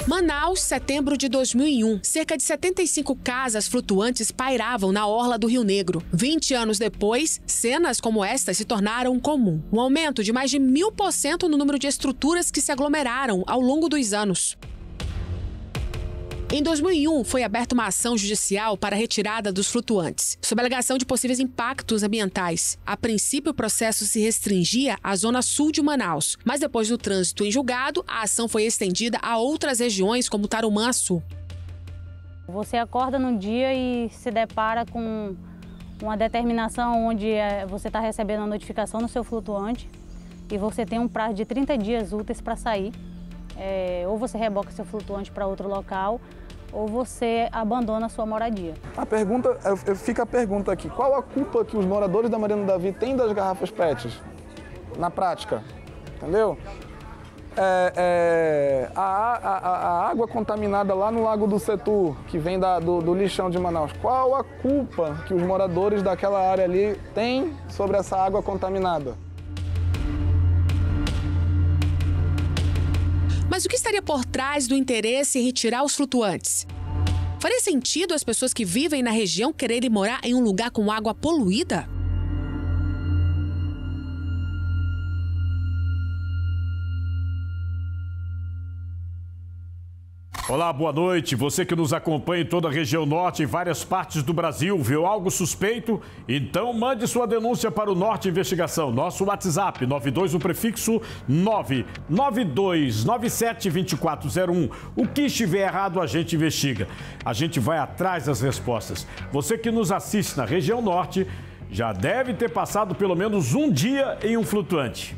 Manaus, setembro de 2001. Cerca de 75 casas flutuantes pairavam na orla do Rio Negro. 20 anos depois, cenas como esta se tornaram comum. Um aumento de mais de 1000% no número de estruturas que se aglomeraram ao longo dos anos. Em 2001, foi aberta uma ação judicial para a retirada dos flutuantes, sob alegação de possíveis impactos ambientais. A princípio, o processo se restringia à zona sul de Manaus, mas depois do trânsito em julgado, a ação foi estendida a outras regiões, como Tarumã-Açu. Você acorda num dia e se depara com uma determinação onde você está recebendo a notificação no seu flutuante e você tem um prazo de 30 dias úteis para sair. Ou você reboca seu flutuante para outro local, ou você abandona a sua moradia. Fica a pergunta aqui, qual a culpa que os moradores da Marina Davi têm das garrafas PETs? Na prática, entendeu? A água contaminada lá no Lago do Setu, que vem do lixão de Manaus, qual a culpa que os moradores daquela área ali têm sobre essa água contaminada? Mas o que estaria por trás do interesse em retirar os flutuantes? Faria sentido as pessoas que vivem na região quererem morar em um lugar com água poluída? Olá, boa noite. Você que nos acompanha em toda a região norte e várias partes do Brasil, viu algo suspeito? Então mande sua denúncia para o Norte Investigação. Nosso WhatsApp, 92, o prefixo 992972401. O que estiver errado, a gente investiga. A gente vai atrás das respostas. Você que nos assiste na região norte, já deve ter passado pelo menos um dia em um flutuante.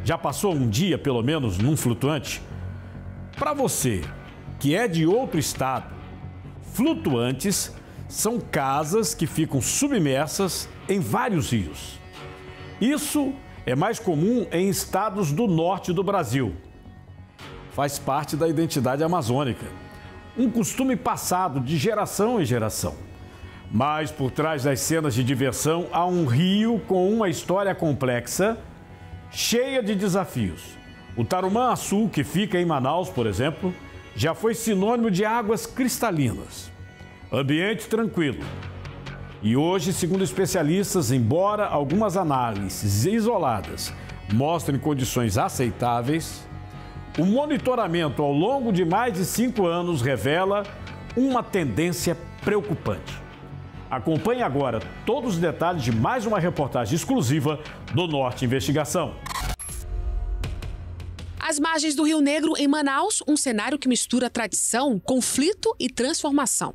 Já passou um dia, pelo menos, num flutuante? Para você que é de outro estado, flutuantes são casas que ficam submersas em vários rios. Isso é mais comum em estados do norte do Brasil. Faz parte da identidade amazônica. Um costume passado de geração em geração. Mas por trás das cenas de diversão há um rio com uma história complexa, cheia de desafios. O Tarumã-Açu, que fica em Manaus, por exemplo, já foi sinônimo de águas cristalinas, ambiente tranquilo. E hoje, segundo especialistas, embora algumas análises isoladas mostrem condições aceitáveis, o monitoramento ao longo de mais de 5 anos revela uma tendência preocupante. Acompanhe agora todos os detalhes de mais uma reportagem exclusiva do Norte Investigação. Às margens do Rio Negro, em Manaus, um cenário que mistura tradição, conflito e transformação.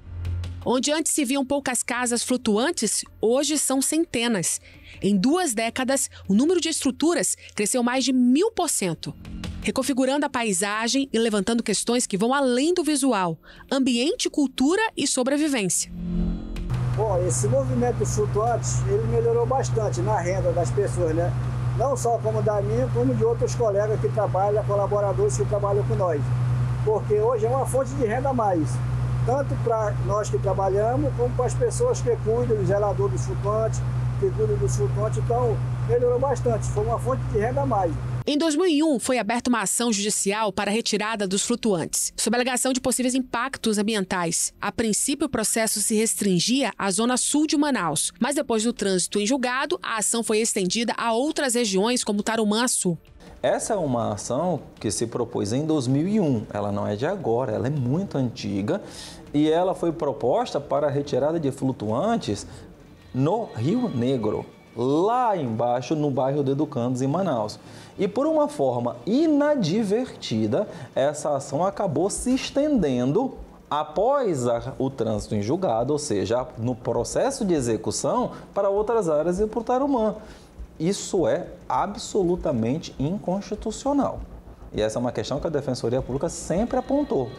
Onde antes se viam poucas casas flutuantes, hoje são centenas. Em 2 décadas, o número de estruturas cresceu mais de 1000%, reconfigurando a paisagem e levantando questões que vão além do visual: ambiente, cultura e sobrevivência. Bom, esse movimento dos flutuantes, ele melhorou bastante na renda das pessoas, né? Não só como da minha, como de outros colegas que trabalham, colaboradores que trabalham com nós. Porque hoje é uma fonte de renda a mais, tanto para nós que trabalhamos, como para as pessoas que cuidam, o zelador dos flutuantes, que cuidam dos flutuantes. Então, melhorou bastante, foi uma fonte de renda a mais. Em 2001, foi aberta uma ação judicial para a retirada dos flutuantes, sob alegação de possíveis impactos ambientais. A princípio, o processo se restringia à zona sul de Manaus, mas depois do trânsito em julgado, a ação foi estendida a outras regiões, como Tarumã-Açu. Essa é uma ação que se propôs em 2001, ela não é de agora, ela é muito antiga e ela foi proposta para a retirada de flutuantes no Rio Negro, lá embaixo no bairro de Educandos, em Manaus. E por uma forma inadvertida, essa ação acabou se estendendo após o trânsito em julgado, ou seja, no processo de execução, para outras áreas e para o Tarumã. Isso é absolutamente inconstitucional. E essa é uma questão que a Defensoria Pública sempre apontou.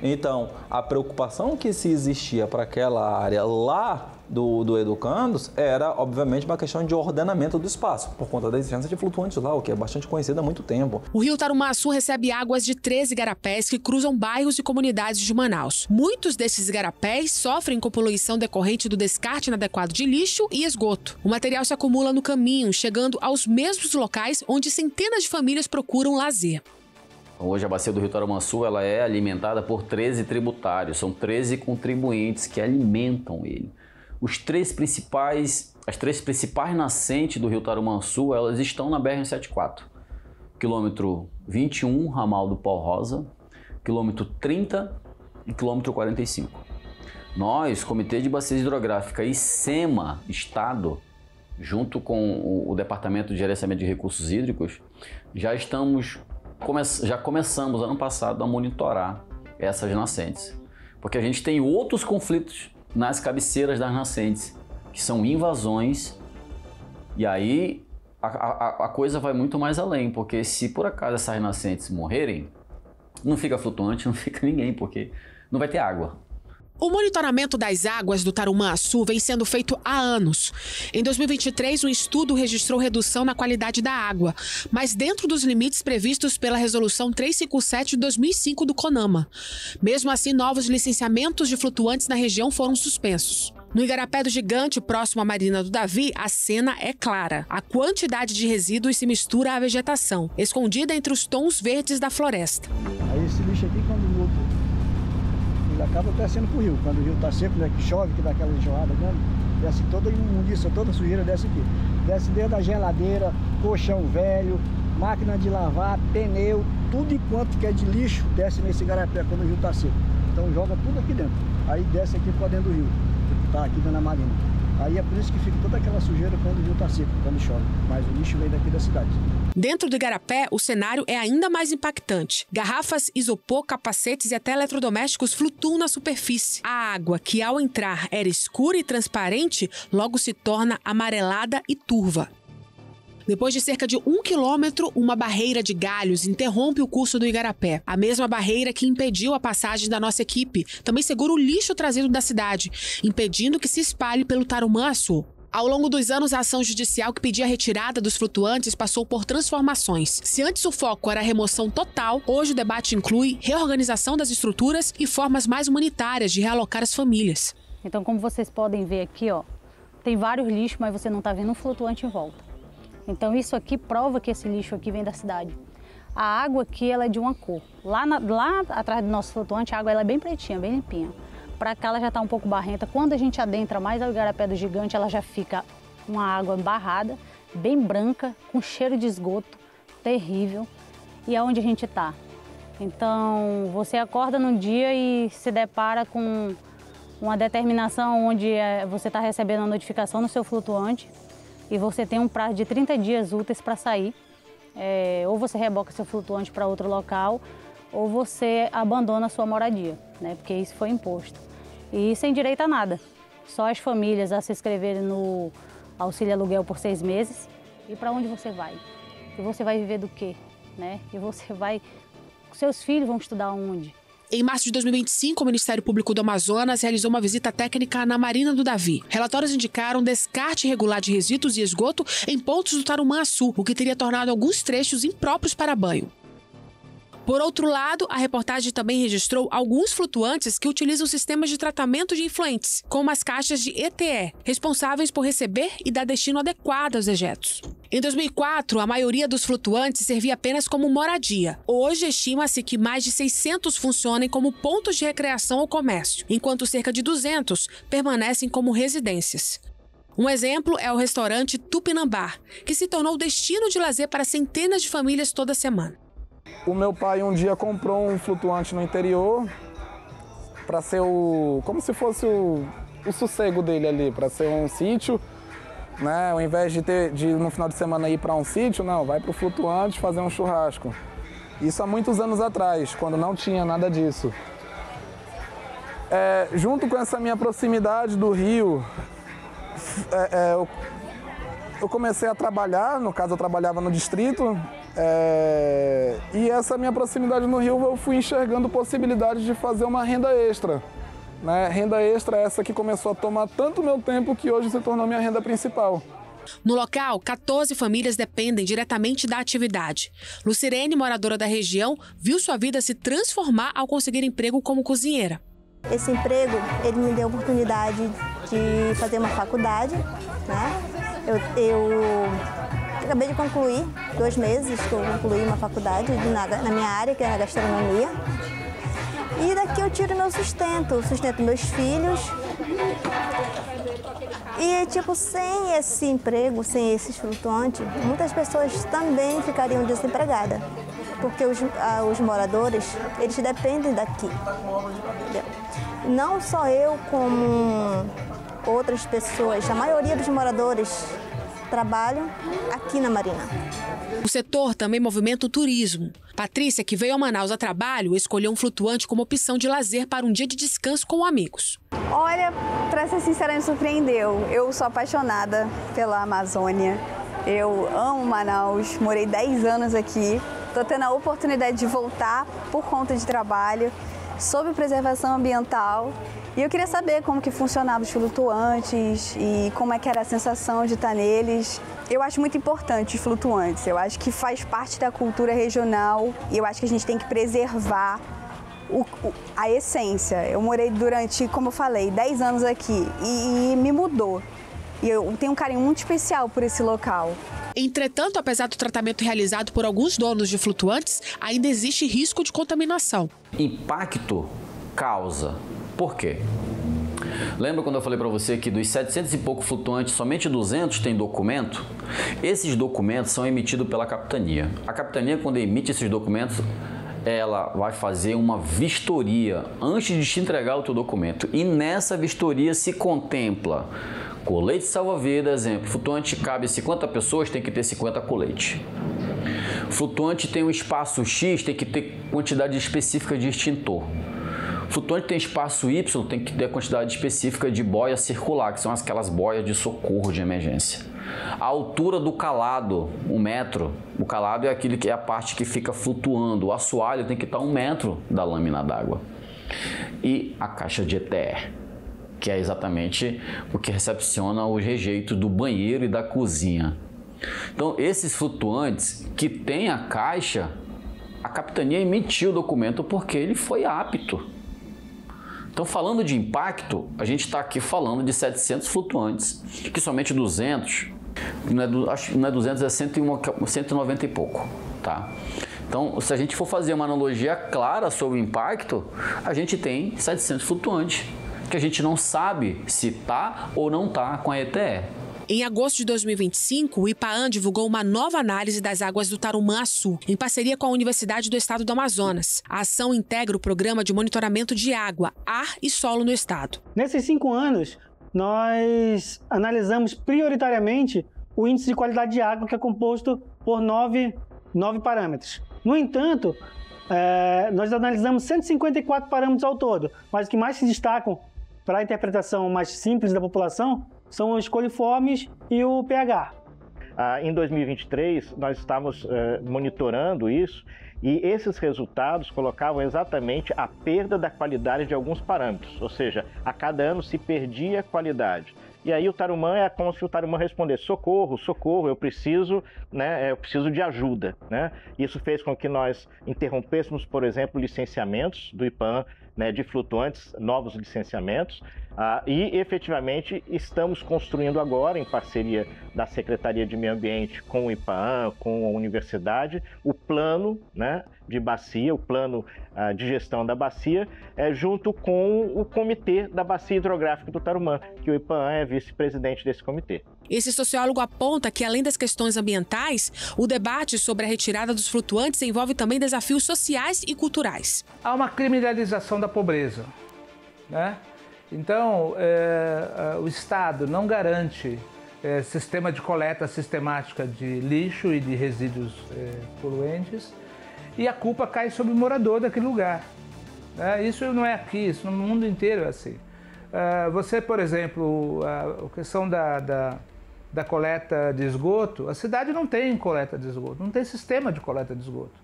Então, a preocupação que se existia para aquela área lá do Educandos era, obviamente, uma questão de ordenamento do espaço, por conta da existência de flutuantes lá, o que é bastante conhecido há muito tempo. O rio Tarumã-Açu recebe águas de 13 igarapés que cruzam bairros e comunidades de Manaus. Muitos desses igarapés sofrem com poluição decorrente do descarte inadequado de lixo e esgoto. O material se acumula no caminho, chegando aos mesmos locais onde centenas de famílias procuram lazer. Hoje a bacia do Rio Tarumançu ela é alimentada por 13 tributários, são 13 contribuintes que alimentam ele. As três principais nascentes do Rio Tarumançu, elas estão na BR-174. Quilômetro 21, ramal do Pau Rosa, quilômetro 30 e quilômetro 45. Nós, Comitê de Bacia Hidrográfica e SEMA, Estado, junto com o Departamento de Gerenciamento de Recursos Hídricos, já começamos ano passado a monitorar essas nascentes. Porque a gente tem outros conflitos nas cabeceiras das nascentes, que são invasões, e aí a coisa vai muito mais além, porque se por acaso essas nascentes morrerem, não fica flutuante, não fica ninguém, porque não vai ter água. O monitoramento das águas do Tarumançu vem sendo feito há anos. Em 2023, um estudo registrou redução na qualidade da água, mas dentro dos limites previstos pela Resolução 357 de 2005 do CONAMA. Mesmo assim, novos licenciamentos de flutuantes na região foram suspensos. No Igarapé do Gigante, próximo à Marina do Davi, a cena é clara. A quantidade de resíduos se mistura à vegetação, escondida entre os tons verdes da floresta. Aí esse lixo aqui, quando ele acaba descendo pro rio. Quando o rio está seco, né, que chove, que dá aquela enjoada grande, desce toda a imundícia, toda a sujeira desce aqui. Desce desde a geladeira, colchão velho, máquina de lavar, pneu, tudo enquanto que é de lixo, desce nesse igarapé quando o rio está seco. Então joga tudo aqui dentro. Aí desce aqui para dentro do rio, que está aqui dentro da marina. Aí é por isso que fica toda aquela sujeira quando o rio está seco, quando chove. Mas o lixo vem daqui da cidade. Dentro do Igarapé, o cenário é ainda mais impactante. Garrafas, isopor, capacetes e até eletrodomésticos flutuam na superfície. A água, que ao entrar era escura e transparente, logo se torna amarelada e turva. Depois de cerca de 1 quilômetro, uma barreira de galhos interrompe o curso do Igarapé. A mesma barreira que impediu a passagem da nossa equipe também segura o lixo trazido da cidade, impedindo que se espalhe pelo Tarumançu. Ao longo dos anos, a ação judicial que pedia a retirada dos flutuantes passou por transformações. Se antes o foco era a remoção total, hoje o debate inclui reorganização das estruturas e formas mais humanitárias de realocar as famílias. Então, como vocês podem ver aqui, ó, tem vários lixos, mas você não está vendo um flutuante em volta. Então, isso aqui prova que esse lixo aqui vem da cidade. A água aqui ela é de uma cor. Lá atrás do nosso flutuante, a água ela é bem pretinha, bem limpinha. Para cá ela já está um pouco barrenta. Quando a gente adentra mais ao Igarapé do Gigante, ela já fica uma água barrada, bem branca, com cheiro de esgoto, terrível. E é onde a gente está. Então, você acorda num dia e se depara com uma determinação onde você está recebendo a notificação no seu flutuante e você tem um prazo de 30 dias úteis para sair. Ou você reboca seu flutuante para outro local, ou você abandona a sua moradia, né? Porque isso foi imposto. E sem direito a nada. Só as famílias a se inscreverem no auxílio aluguel por 6 meses. E para onde você vai? E você vai viver do quê? Né? E você vai... Seus filhos vão estudar onde? Em março de 2025, o Ministério Público do Amazonas realizou uma visita técnica na Marina do Davi. Relatórios indicaram descarte irregular de resíduos e esgoto em pontos do Tarumançu, o que teria tornado alguns trechos impróprios para banho. Por outro lado, a reportagem também registrou alguns flutuantes que utilizam sistemas de tratamento de efluentes, como as caixas de ETE, responsáveis por receber e dar destino adequado aos dejetos. Em 2004, a maioria dos flutuantes servia apenas como moradia. Hoje, estima-se que mais de 600 funcionem como pontos de recreação ou comércio, enquanto cerca de 200 permanecem como residências. Um exemplo é o restaurante Tupinambá, que se tornou destino de lazer para centenas de famílias toda semana. O meu pai um dia comprou um flutuante no interior para ser como se fosse o sossego dele ali, para ser um sítio, né? Ao invés de no final de semana ir para um sítio, não, vai para o flutuante fazer um churrasco. Isso há muitos anos atrás, quando não tinha nada disso. Junto com essa minha proximidade do rio, eu comecei a trabalhar, no caso eu trabalhava no distrito, e essa minha proximidade no rio eu fui enxergando possibilidades de fazer uma renda extra. Né? Renda extra essa que começou a tomar tanto meu tempo que hoje se tornou minha renda principal. No local, 14 famílias dependem diretamente da atividade. Lucirene, moradora da região, viu sua vida se transformar ao conseguir emprego como cozinheira. Esse emprego, ele me deu a oportunidade de fazer uma faculdade, né? acabei de concluir, 2 meses que eu concluí uma faculdade na minha área, que é a gastronomia. E daqui eu tiro meu sustento meus filhos. E, tipo, sem esse emprego, sem esses flutuantes, muitas pessoas também ficariam desempregadas. Porque os moradores, eles dependem daqui. Entendeu? Não só eu, como outras pessoas, a maioria dos moradores trabalham aqui na Marina. O setor também movimenta o turismo. Patrícia, que veio a Manaus a trabalho, escolheu um flutuante como opção de lazer para um dia de descanso com amigos. Olha, para ser sincera, me surpreendeu. Eu sou apaixonada pela Amazônia. Eu amo Manaus, morei 10 anos aqui. Estou tendo a oportunidade de voltar por conta de trabalho, sobre preservação ambiental. E eu queria saber como que funcionavam os flutuantes e como é que era a sensação de estar neles. Eu acho muito importante os flutuantes, eu acho que faz parte da cultura regional e eu acho que a gente tem que preservar a essência. Eu morei durante, como eu falei, 10 anos aqui e me mudou. E eu tenho um carinho muito especial por esse local. Entretanto, apesar do tratamento realizado por alguns donos de flutuantes, ainda existe risco de contaminação. Impacto causa. Por quê? Lembra quando eu falei para você que dos 700 e pouco flutuantes, somente 200 têm documento? Esses documentos são emitidos pela capitania. A capitania, quando emite esses documentos, ela vai fazer uma vistoria antes de te entregar o teu documento. E nessa vistoria se contempla colete salva-vidas, exemplo, flutuante cabe 50 pessoas, tem que ter 50 coletes. Flutuante tem um espaço X, tem que ter quantidade específica de extintor. Flutuante tem espaço Y, tem que ter a quantidade específica de boia circular, que são aquelas boias de socorro de emergência. A altura do calado, 1 metro. O calado é aquele que é a parte que fica flutuando. O assoalho tem que estar 1 metro da lâmina d'água. E a caixa de ETR, que é exatamente o que recepciona os rejeitos do banheiro e da cozinha. Então, esses flutuantes que têm a caixa, a capitania emitiu o documento porque ele foi apto. Então, falando de impacto, a gente está aqui falando de 700 flutuantes, que somente 200, não é 200, é 190 e pouco, tá? Então, se a gente for fazer uma analogia clara sobre o impacto, a gente tem 700 flutuantes, que a gente não sabe se está ou não está com a ETE. Em agosto de 2025, o IPAAM divulgou uma nova análise das águas do Tarumã-Açu, em parceria com a Universidade do Estado do Amazonas. A ação integra o Programa de Monitoramento de Água, Ar e Solo no Estado. Nesses 5 anos, nós analisamos prioritariamente o índice de qualidade de água, que é composto por 9 parâmetros. No entanto, nós analisamos 154 parâmetros ao todo, mas os que mais se destacam para a interpretação mais simples da população são os coliformes e o pH. Em 2023, nós estávamos monitorando isso e esses resultados colocavam exatamente a perda da qualidade de alguns parâmetros, ou seja, a cada ano se perdia qualidade. E aí o Tarumã é como se o Tarumã respondesse: socorro, socorro, eu preciso de ajuda, né? Isso fez com que nós interrompêssemos, por exemplo, licenciamentos do IPAAM, né, de flutuantes, novos licenciamentos, e efetivamente estamos construindo agora, em parceria da Secretaria de Meio Ambiente com o IPAAM, com a universidade, o plano, né, de bacia, o plano de gestão da bacia, junto com o Comitê da Bacia Hidrográfica do Tarumã, que o IPAAM é vice-presidente desse comitê. Esse sociólogo aponta que, além das questões ambientais, o debate sobre a retirada dos flutuantes envolve também desafios sociais e culturais. Há uma criminalização da pobreza, né? Então, o Estado não garante sistema de coleta sistemática de lixo e de resíduos poluentes, e a culpa cai sobre o morador daquele lugar. Isso não é aqui, isso no mundo inteiro é assim. Você, por exemplo, a questão da coleta de esgoto, a cidade não tem coleta de esgoto, não tem sistema de coleta de esgoto.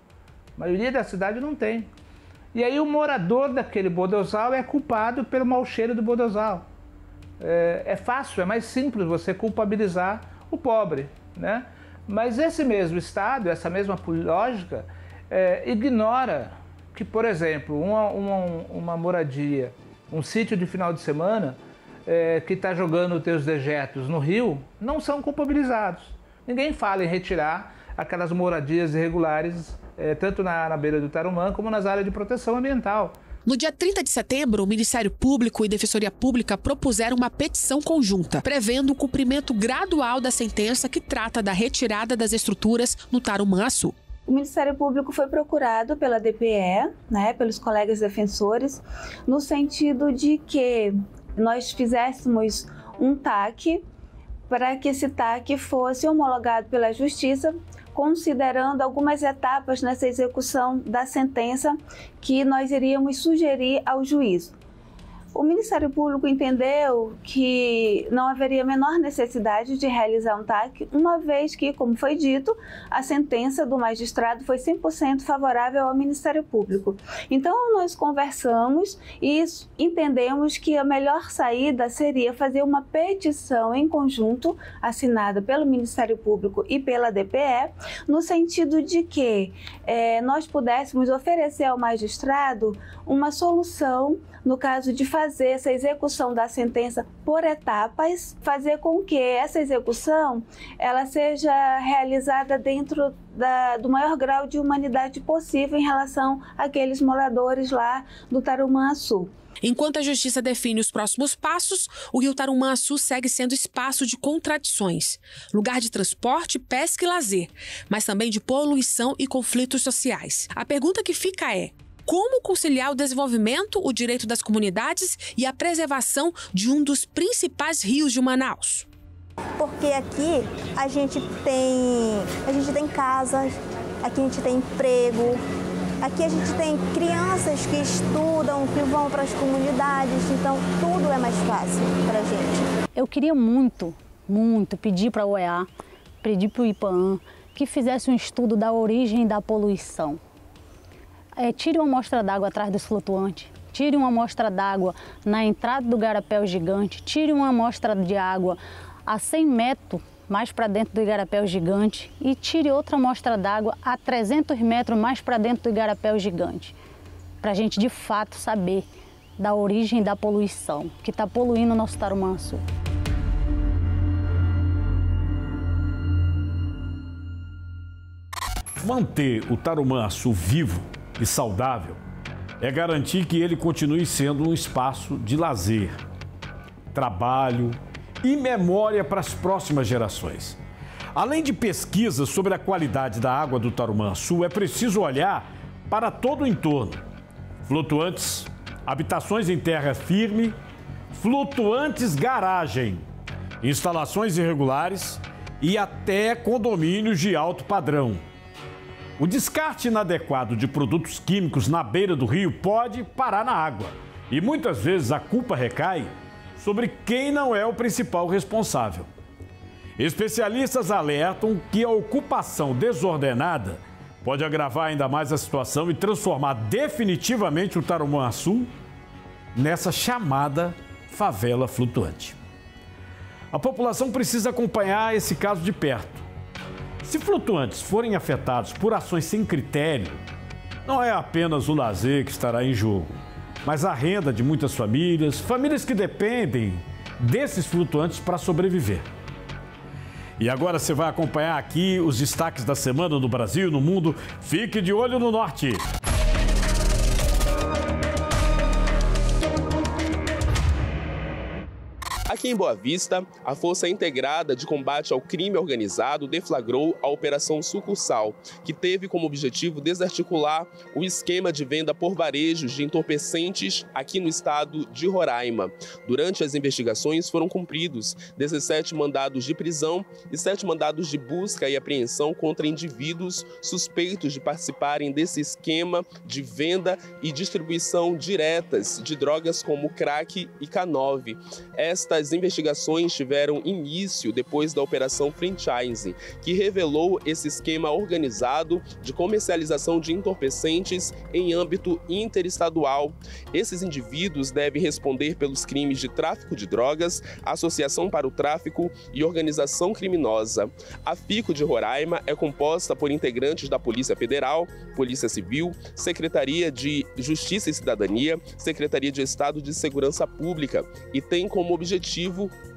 A maioria da cidade não tem. E aí o morador daquele bodozal é culpado pelo mau cheiro do bodozal. É fácil, é mais simples você culpabilizar o pobre, né? Mas esse mesmo Estado, essa mesma lógica, ignora que, por exemplo, uma moradia, um sítio de final de semana, que está jogando os teus dejetos no rio, não são culpabilizados. ninguém fala em retirar aquelas moradias irregulares, tanto na beira do Tarumã como nas áreas de proteção ambiental. No dia 30 de setembro, o Ministério Público e Defensoria Pública propuseram uma petição conjunta, prevendo o cumprimento gradual da sentença que trata da retirada das estruturas no Tarumã-Açu. O Ministério Público foi procurado pela DPE, pelos colegas defensores, no sentido de que nós fizéssemos um TAC para que esse TAC fosse homologado pela Justiça, considerando algumas etapas nessa execução da sentença que nós iríamos sugerir ao juízo. O Ministério Público entendeu que não haveria a menor necessidade de realizar um TAC, uma vez que, como foi dito, a sentença do magistrado foi 100% favorável ao Ministério Público. Então, nós conversamos e entendemos que a melhor saída seria fazer uma petição em conjunto, assinada pelo Ministério Público e pela DPE, no sentido de que nós pudéssemos oferecer ao magistrado uma solução no caso de fazer essa execução da sentença por etapas, fazer com que essa execução ela seja realizada dentro do maior grau de humanidade possível em relação àqueles moradores lá do Tarumã-Açu. Enquanto a Justiça define os próximos passos, o rio Tarumã-Açu segue sendo espaço de contradições, lugar de transporte, pesca e lazer, mas também de poluição e conflitos sociais. A pergunta que fica é: como conciliar o desenvolvimento, o direito das comunidades e a preservação de um dos principais rios de Manaus? Porque aqui a gente tem casas, aqui a gente tem emprego, aqui a gente tem crianças que estudam, que vão para as comunidades, então tudo é mais fácil para a gente. Eu queria muito pedir para a OEA, pedir para o IPAAM que fizesse um estudo da origem da poluição. Tire uma amostra d'água atrás dos flutuantes, tire uma amostra d'água na entrada do Igarapé Gigante, tire uma amostra de água a 100 metros mais para dentro do Igarapé Gigante e tire outra amostra d'água a 300 metros mais para dentro do Igarapé Gigante, para a gente de fato saber da origem da poluição que está poluindo o nosso Tarumã-Açu. Manter o Tarumã-Açu vivo e saudável é garantir que ele continue sendo um espaço de lazer, trabalho e memória para as próximas gerações. Além de pesquisas sobre a qualidade da água do Tarumã-Açu, é preciso olhar para todo o entorno. Flutuantes, habitações em terra firme, flutuantes garagem, instalações irregulares e até condomínios de alto padrão. O descarte inadequado de produtos químicos na beira do rio pode parar na água e muitas vezes a culpa recai sobre quem não é o principal responsável. Especialistas alertam que a ocupação desordenada pode agravar ainda mais a situação e transformar definitivamente o Tarumã-Açu nessa chamada favela flutuante. A população precisa acompanhar esse caso de perto. Se flutuantes forem afetados por ações sem critério, não é apenas o lazer que estará em jogo, mas a renda de muitas famílias que dependem desses flutuantes para sobreviver. E agora você vai acompanhar aqui os destaques da semana no Brasil e no mundo. Fique de olho no norte. Aqui em Boa Vista, a Força Integrada de Combate ao Crime Organizado deflagrou a Operação Sucursal, que teve como objetivo desarticular o esquema de venda por varejos de entorpecentes aqui no estado de Roraima. Durante as investigações foram cumpridos 17 mandados de prisão e 7 mandados de busca e apreensão contra indivíduos suspeitos de participarem desse esquema de venda e distribuição diretas de drogas como crack e K9. As investigações tiveram início depois da Operação Franchise, que revelou esse esquema organizado de comercialização de entorpecentes em âmbito interestadual. Esses indivíduos devem responder pelos crimes de tráfico de drogas, associação para o tráfico e organização criminosa. A FICO de Roraima é composta por integrantes da Polícia Federal, Polícia Civil, Secretaria de Justiça e Cidadania, Secretaria de Estado de Segurança Pública e tem como objetivo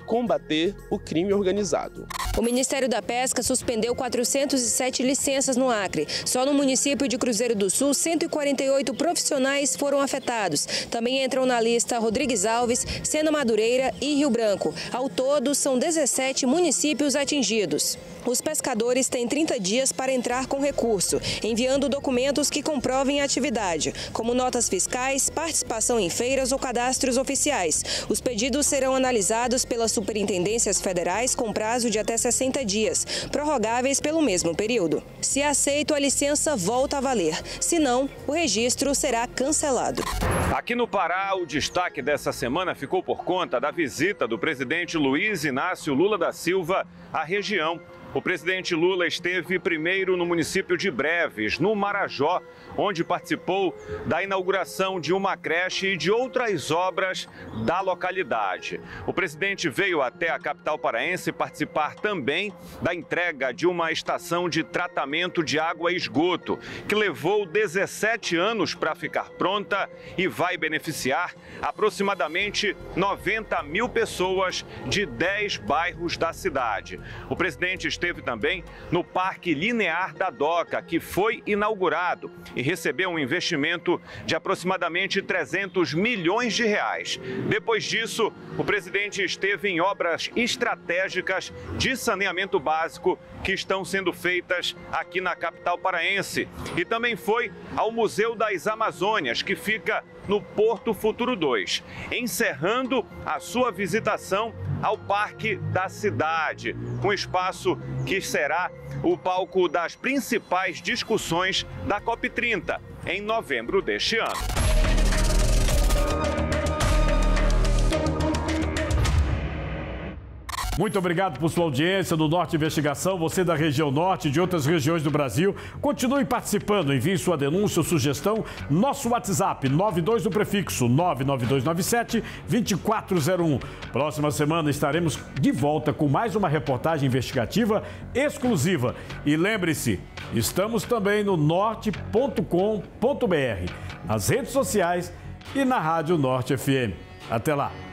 combater o crime organizado. O Ministério da Pesca suspendeu 407 licenças no Acre. Só no município de Cruzeiro do Sul, 148 profissionais foram afetados. Também entram na lista Rodrigues Alves, Sena Madureira e Rio Branco. Ao todo, são 17 municípios atingidos. Os pescadores têm 30 dias para entrar com recurso, enviando documentos que comprovem a atividade, como notas fiscais, participação em feiras ou cadastros oficiais. Os pedidos serão analisados pelas superintendências federais com prazo de até 60 dias, prorrogáveis pelo mesmo período. Se aceito, a licença volta a valer. Se não, o registro será cancelado. Aqui no Pará, o destaque dessa semana ficou por conta da visita do presidente Luiz Inácio Lula da Silva à região. O presidente Lula esteve primeiro no município de Breves, no Marajó, onde participou da inauguração de uma creche e de outras obras da localidade. O presidente veio até a capital paraense participar também da entrega de uma estação de tratamento de água e esgoto, que levou 17 anos para ficar pronta e vai beneficiar aproximadamente 90 mil pessoas de 10 bairros da cidade. O presidente esteve também no Parque Linear da Doca, que foi inaugurado e recebeu um investimento de aproximadamente 300 milhões de reais. Depois disso, o presidente esteve em obras estratégicas de saneamento básico que estão sendo feitas aqui na capital paraense. E também foi ao Museu das Amazônias, que fica no Porto Futuro 2, encerrando a sua visitação ao Parque da Cidade, um espaço que será o palco das principais discussões da COP30, em novembro deste ano. Muito obrigado por sua audiência do Norte Investigação. Você da região norte e de outras regiões do Brasil, continue participando. Envie sua denúncia ou sugestão. Nosso WhatsApp, 92 do prefixo 99297-2401. Próxima semana estaremos de volta com mais uma reportagem investigativa exclusiva. E lembre-se, estamos também no norte.com.br, nas redes sociais e na Rádio Norte FM. Até lá!